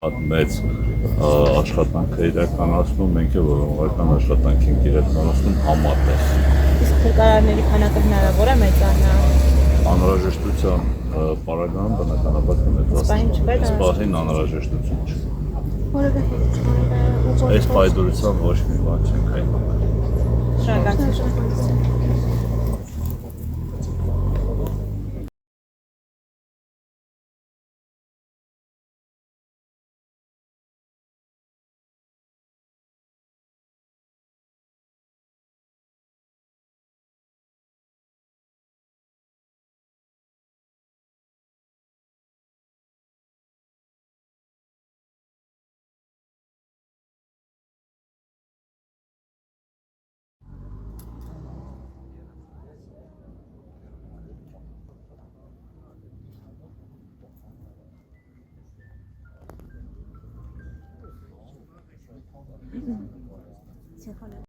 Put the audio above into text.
Հատ մեծ աշխատանք է իրականացնում, մենք է որոնողական աշխատանք ենք իրականացնում համատեղ։ Իսկ փրկարարների քանակը հնարավոր է մեծանա։ Անհրաժեշտության պարագայում բնականաբար կմեծացնի։ Այս պահին անհրաժեշտություն չի։ Այս պայդորությամբ ոչ մի բան չենք հայտնել։ Շնորհակալություն։ Սեխանը